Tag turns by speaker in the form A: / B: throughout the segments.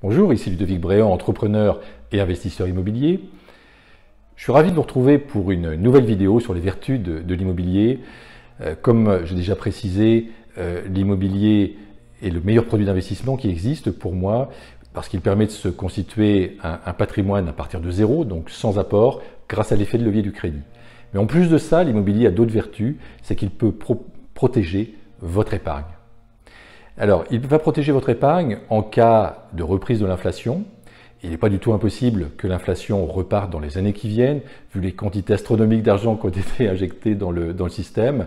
A: Bonjour, ici Ludovic Bréant, entrepreneur et investisseur immobilier. Je suis ravi de vous retrouver pour une nouvelle vidéo sur les vertus de l'immobilier. Comme j'ai déjà précisé, l'immobilier est le meilleur produit d'investissement qui existe pour moi parce qu'il permet de se constituer un patrimoine à partir de zéro, donc sans apport, grâce à l'effet de levier du crédit. Mais en plus de ça, l'immobilier a d'autres vertus, c'est qu'il peut protéger votre épargne. Alors, il va protéger votre épargne en cas de reprise de l'inflation. Il n'est pas du tout impossible que l'inflation reparte dans les années qui viennent, vu les quantités astronomiques d'argent qui ont été injectées dans le système.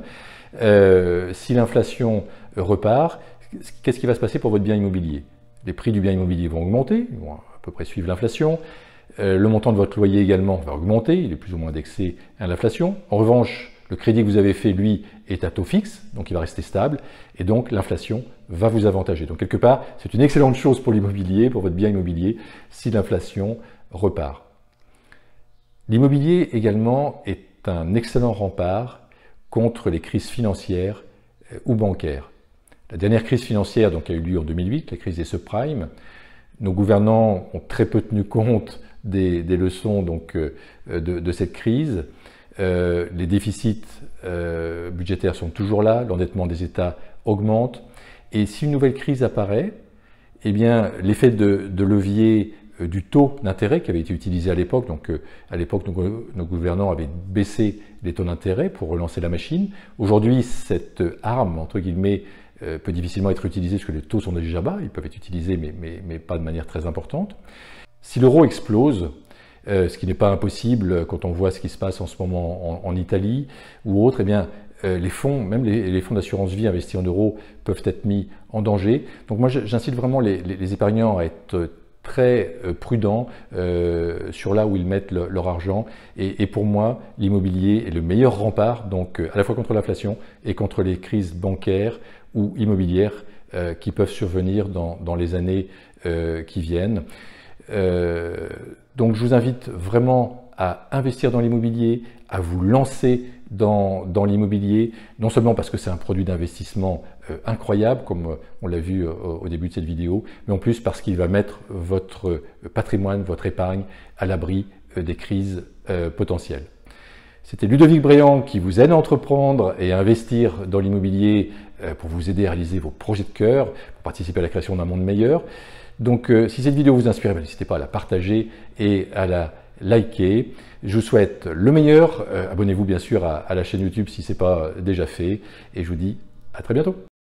A: Si l'inflation repart, qu'est-ce qui va se passer pour votre bien immobilier? Les prix du bien immobilier vont augmenter, ils vont à peu près suivre l'inflation. Le montant de votre loyer également va augmenter, il est plus ou moins indexé à l'inflation. En revanche, le crédit que vous avez fait, lui, est à taux fixe, donc il va rester stable, et donc l'inflation va vous avantager. Donc quelque part, c'est une excellente chose pour l'immobilier, pour votre bien immobilier, si l'inflation repart. L'immobilier également est un excellent rempart contre les crises financières ou bancaires. La dernière crise financière donc, a eu lieu en 2008, la crise des subprimes. Nos gouvernants ont très peu tenu compte des leçons donc, de cette crise. Les déficits budgétaires sont toujours là, l'endettement des États augmente. Et si une nouvelle crise apparaît, eh bien, l'effet de levier du taux d'intérêt qui avait été utilisé à l'époque, donc à l'époque nos gouvernants avaient baissé les taux d'intérêt pour relancer la machine. Aujourd'hui, cette arme, entre guillemets, peut difficilement être utilisée parce que les taux sont déjà bas, ils peuvent être utilisés mais pas de manière très importante. Si l'euro explose, ce qui n'est pas impossible quand on voit ce qui se passe en ce moment en Italie ou autre, eh bien, les fonds, même les fonds d'assurance vie investis en euros peuvent être mis en danger. Donc moi j'incite vraiment les épargnants à être très prudents sur là où ils mettent leur argent. Et pour moi, l'immobilier est le meilleur rempart, donc à la fois contre l'inflation et contre les crises bancaires ou immobilières qui peuvent survenir dans les années qui viennent. Donc je vous invite vraiment à investir dans l'immobilier, à vous lancer dans l'immobilier, non seulement parce que c'est un produit d'investissement incroyable, comme on l'a vu au début de cette vidéo, mais en plus parce qu'il va mettre votre patrimoine, votre épargne à l'abri des crises potentielles. C'était Ludovic Bréant qui vous aide à entreprendre et à investir dans l'immobilier pour vous aider à réaliser vos projets de cœur, pour participer à la création d'un monde meilleur. Donc si cette vidéo vous inspire, n'hésitez pas à la partager et à la liker. Je vous souhaite le meilleur. Abonnez-vous bien sûr à la chaîne YouTube si ce n'est pas déjà fait. Et je vous dis à très bientôt.